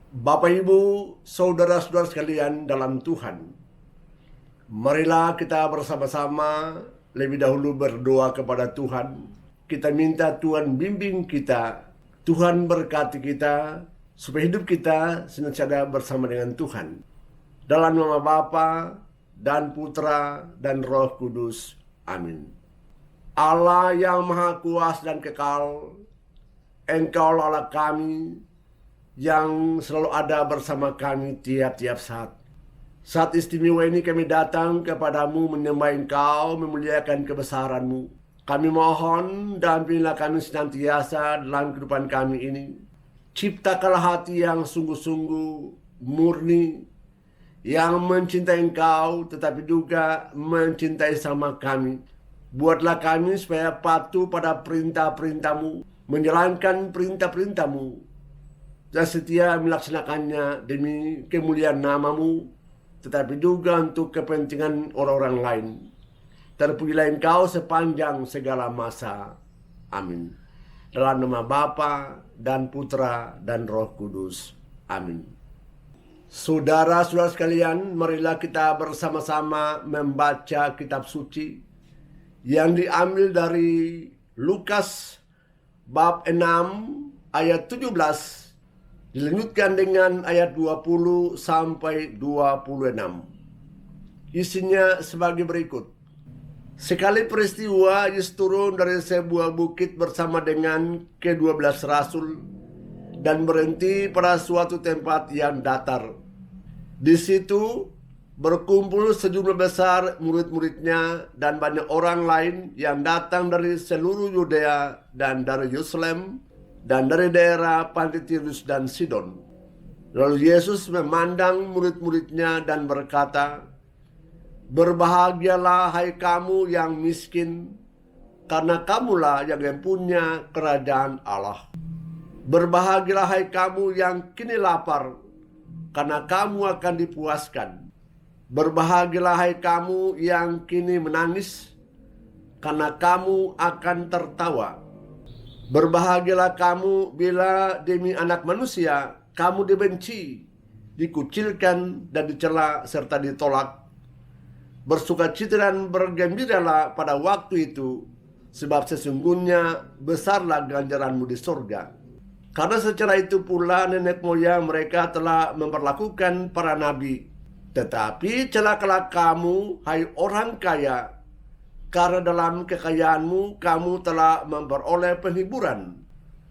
Bapak, Ibu, saudara-saudara sekalian dalam Tuhan, marilah kita bersama-sama lebih dahulu berdoa kepada Tuhan. Kita minta Tuhan bimbing kita, Tuhan berkati kita, supaya hidup kita senantiasa bersama dengan Tuhan. Dalam nama Bapa dan Putra dan Roh Kudus. Amin. Allah yang Maha Kuasa dan Kekal, Engkau Allah kami, yang selalu ada bersama kami tiap-tiap saat. Saat istimewa ini kami datang kepadamu menyembah Engkau, memuliakan kebesaran-Mu. Kami mohon dampingilah kami senantiasa dalam kehidupan kami ini. Ciptakanlah hati yang sungguh-sungguh murni, yang mencintai Engkau tetapi juga mencintai sama kami. Buatlah kami supaya patuh pada perintah-perintah-Mu, menjalankan perintah-perintah-Mu, dan setia melaksanakannya demi kemuliaan nama-Mu, tetapi juga untuk kepentingan orang-orang lain. Terpujilah Engkau sepanjang segala masa. Amin. Dalam nama Bapa dan Putra dan Roh Kudus. Amin. Saudara-saudara sekalian, marilah kita bersama-sama membaca kitab suci yang diambil dari Lukas bab 6 ayat 17. Dilanjutkan dengan ayat 20 sampai 26. Isinya sebagai berikut. Sekali peristiwa, Yesus turun dari sebuah bukit bersama dengan ke-12 rasul dan berhenti pada suatu tempat yang datar. Di situ berkumpul sejumlah besar murid-muridnya dan banyak orang lain yang datang dari seluruh Yudea dan dari Yerusalem dan dari daerah pantai Tirus dan Sidon. Lalu Yesus memandang murid-muridnya dan berkata, "Berbahagialah hai kamu yang miskin, karena kamulah yang mempunyai kerajaan Allah. Berbahagialah hai kamu yang kini lapar, karena kamu akan dipuaskan. Berbahagialah hai kamu yang kini menangis, karena kamu akan tertawa. Berbahagialah kamu bila demi anak manusia kamu dibenci, dikucilkan dan dicela serta ditolak. Bersukacita dan bergembiralah pada waktu itu, sebab sesungguhnya besarlah ganjaranmu di surga. Karena secara itu pula nenek moyang mereka telah memperlakukan para nabi. Tetapi celakalah kamu, hai orang kaya, karena dalam kekayaanmu kamu telah memperoleh penghiburan.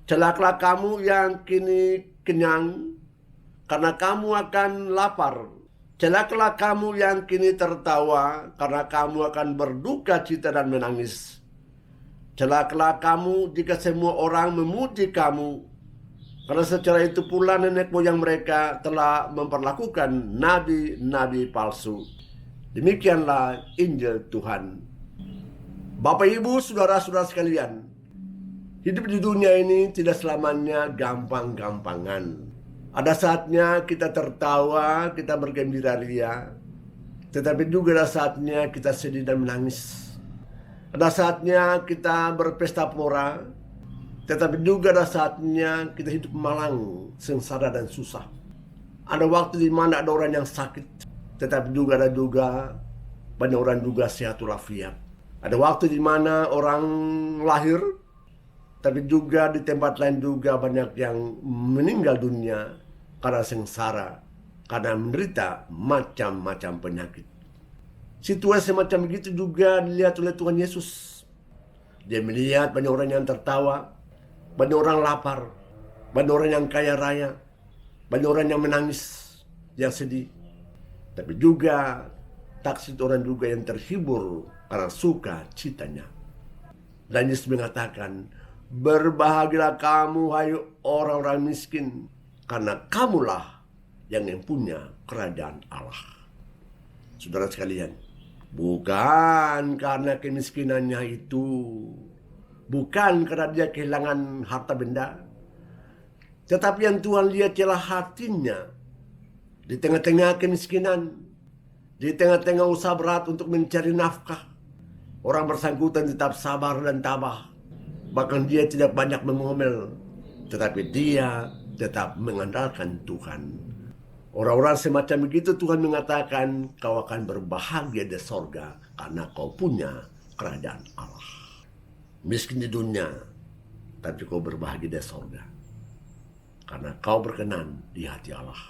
Celakalah kamu yang kini kenyang, karena kamu akan lapar. Celakalah kamu yang kini tertawa, karena kamu akan berduka cita dan menangis. Celakalah kamu jika semua orang memuji kamu, karena secara itu pula nenek moyang mereka telah memperlakukan nabi-nabi palsu." Demikianlah Injil Tuhan. Bapak, Ibu, saudara-saudara sekalian, hidup di dunia ini tidak selamanya gampang-gampangan. Ada saatnya kita tertawa, kita bergembira ria, tetapi juga ada saatnya kita sedih dan menangis. Ada saatnya kita berpesta pora, tetapi juga ada saatnya kita hidup malang, sengsara dan susah. Ada waktu di mana ada orang yang sakit, tetapi juga ada banyak orang juga sehat walafiat. Ada waktu di mana orang lahir, tapi juga di tempat lain juga banyak yang meninggal dunia karena sengsara, karena menderita macam-macam penyakit. Situasi semacam begitu juga dilihat oleh Tuhan Yesus. Dia melihat banyak orang yang tertawa, banyak orang lapar, banyak orang yang kaya raya, banyak orang yang menangis, yang sedih. Tapi juga taksir orang juga yang terhibur karena suka citanya. Dan Yesus mengatakan, "Berbahagialah kamu hai orang-orang miskin, karena kamulah yang mempunyai kerajaan Allah." Saudara sekalian, bukan karena kemiskinannya itu, bukan karena dia kehilangan harta benda, tetapi yang Tuhan lihat ialah hatinya di tengah-tengah kemiskinan, di tengah-tengah usaha berat untuk mencari nafkah. Orang bersangkutan tetap sabar dan tabah. Bahkan dia tidak banyak mengomel, tetapi dia tetap mengandalkan Tuhan. Orang-orang semacam begitu Tuhan mengatakan kau akan berbahagia di sorga karena kau punya kerajaan Allah. Miskin di dunia, tapi kau berbahagia di sorga karena kau berkenan di hati Allah.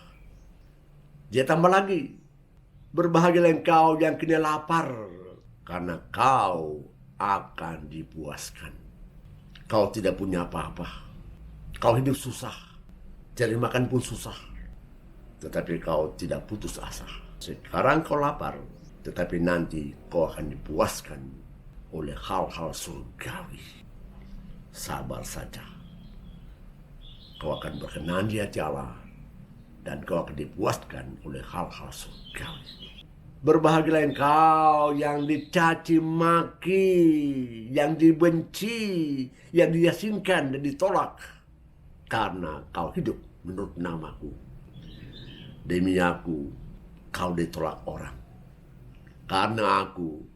Dia tambah lagi, berbahagialah engkau yang kini lapar karena kau akan dipuaskan. Kau tidak punya apa-apa, kau hidup susah, cari makan pun susah, tetapi kau tidak putus asa. Sekarang kau lapar, tetapi nanti kau akan dipuaskan oleh hal-hal surgawi. Sabar saja. Kau akan berkenan di hati Allah dan kau akan dipuaskan oleh hal-hal surgawi. Berbahagialah engkau yang dicaci maki, yang dibenci, yang diasingkan dan ditolak, karena kau hidup menurut namaku. Demi aku, kau ditolak orang. Karena aku,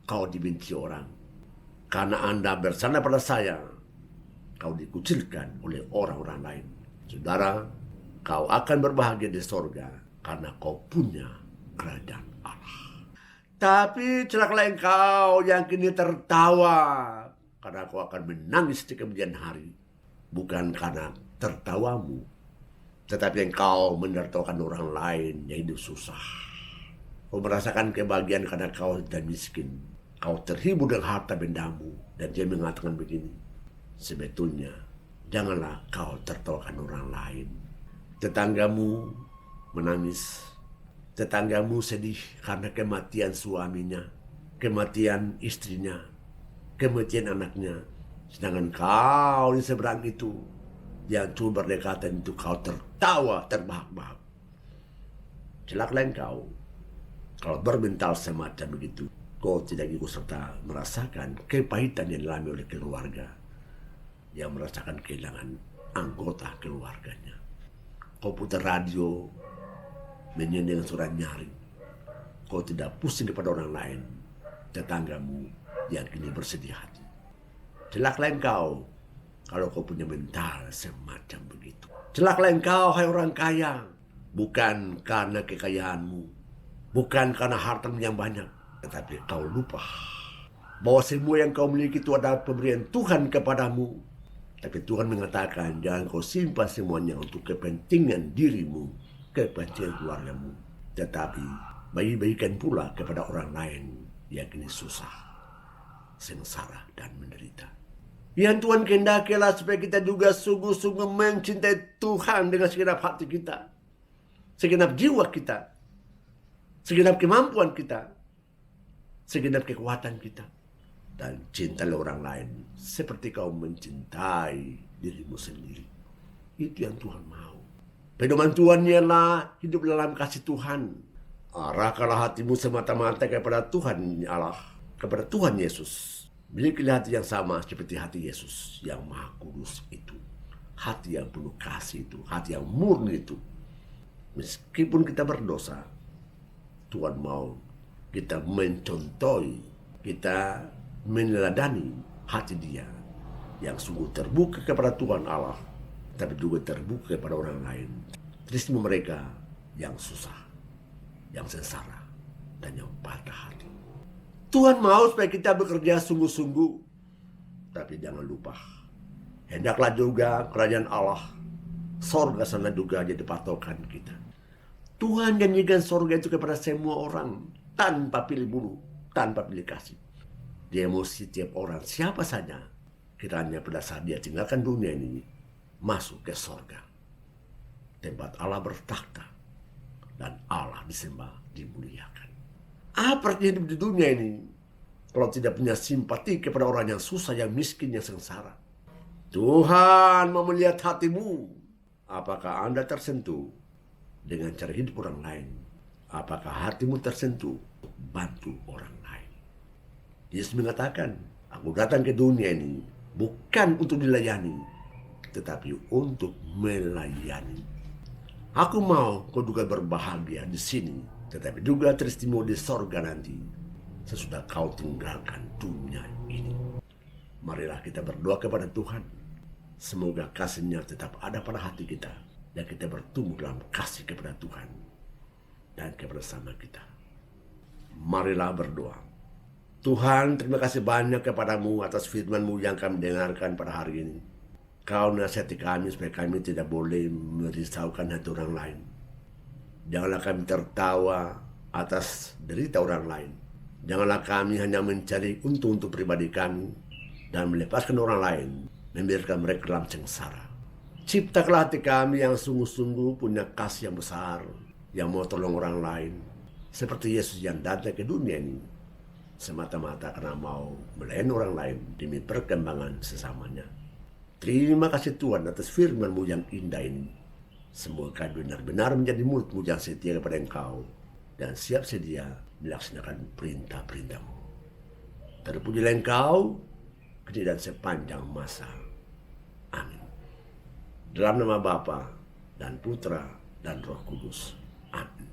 kau dibenci orang. Karena Anda bersandar pada saya, kau dikucilkan oleh orang-orang lain. Saudara, kau akan berbahagia di sorga karena kau punya kerajaan Allah. Tapi celakalah engkau yang kini tertawa, karena kau akan menangis di kemudian hari. Bukan karena tertawamu, tetapi engkau menertawakan orang lain yang hidup susah. Kau merasakan kebahagiaan karena kau tidak miskin. Kau terhibur dengan harta bendamu. Dan dia mengatakan begini, sebetulnya janganlah kau tertawakan orang lain. Tetanggamu menangis, tetanggamu sedih karena kematian suaminya, kematian istrinya, kematian anaknya. Sedangkan kau di seberang itu, yang cuma berdekatan itu, kau tertawa terbahak-bahak. Celakalah engkau kalau bermental semacam begitu. Kau tidak ikut serta merasakan kepahitan yang dialami oleh keluarga yang merasakan kehilangan anggota keluarganya. Kau putar radio, menyenang suara nyaring. Kau tidak pusing kepada orang lain, tetanggamu yang kini bersedih hati. Celakalah engkau kalau kau punya mental semacam begitu. Celakalah engkau, hai orang kaya, bukan karena kekayaanmu, bukan karena hartamu yang banyak, tetapi kau lupa bahwa semua yang kau miliki itu adalah pemberian Tuhan kepadamu. Tapi Tuhan mengatakan jangan kau simpan semuanya untuk kepentingan dirimu, kepentingan keluargamu, tetapi bagi-bagikan pula kepada orang lain yang kini susah, sengsara dan menderita. Yang Tuhan kehendakilah supaya kita juga sungguh-sungguh mencintai Tuhan dengan segenap hati kita, segenap jiwa kita, segenap kemampuan kita, segenap kekuatan kita. Dan cintalah orang lain seperti kau mencintai dirimu sendiri. Itu yang Tuhan mau. Pedoman Tuhan ialah hidup dalam kasih Tuhan. Arahkanlah hatimu semata-mata kepada Tuhan Allah, kepada Tuhan Yesus. Milikilah hati yang sama seperti hati Yesus yang Maha Kudus itu. Hati yang penuh kasih itu, hati yang murni itu. Meskipun kita berdosa, Tuhan mau kita mencontohi, kita meneladani hati Dia yang sungguh terbuka kepada Tuhan Allah, tapi juga terbuka kepada orang lain. Terima mereka yang susah, yang sengsara, dan yang patah hati. Tuhan mau supaya kita bekerja sungguh-sungguh, tapi jangan lupa, hendaklah juga kerajaan Allah, sorga sana juga jadi patokan kita. Tuhan janjikan sorga itu kepada semua orang, tanpa pilih bulu, tanpa pilih kasih. Dia mau setiap orang, siapa saja, kiranya pada saat dia tinggalkan dunia ini, masuk ke sorga. Tempat Allah bertakhta, dan Allah disembah, dimuliakan. Apa artinya hidup di dunia ini, kalau tidak punya simpati kepada orang yang susah, yang miskin, yang sengsara? Tuhan mau melihat hatimu. Apakah Anda tersentuh dengan cara hidup orang lain? Apakah hatimu tersentuh untuk bantu orang lain? Yesus mengatakan, aku datang ke dunia ini bukan untuk dilayani, tetapi untuk melayani. Aku mau kau juga berbahagia di sini, tetapi juga teristimewa di sorga nanti, sesudah kau tinggalkan dunia ini. Marilah kita berdoa kepada Tuhan, Semoga kasih-Nya tetap ada pada hati kita dan kita bertumbuh dalam kasih kepada Tuhan dan kepada sama kita. Marilah berdoa. Tuhan, terima kasih banyak kepadamu atas firman-Mu yang kami dengarkan pada hari ini. Kau nasihati kami supaya kami tidak boleh merisaukan hati orang lain. Janganlah kami tertawa atas derita orang lain. Janganlah kami hanya mencari untung untuk pribadi kami dan melepaskan orang lain, membiarkan mereka dalam sengsara. Ciptakanlah hati kami yang sungguh-sungguh punya kasih yang besar, yang mau tolong orang lain, seperti Yesus yang datang ke dunia ini semata-mata karena mau melayani orang lain demi perkembangan sesamanya. Terima kasih Tuhan atas firman-Mu yang indah ini. Semoga benar-benar menjadi mulut-Mu yang setia kepada Engkau dan siap sedia melaksanakan perintah-perintah-Mu. Terpujilah Engkau kini dan sepanjang masa. Amin. Dalam nama Bapa dan Putra dan Roh Kudus. Amin.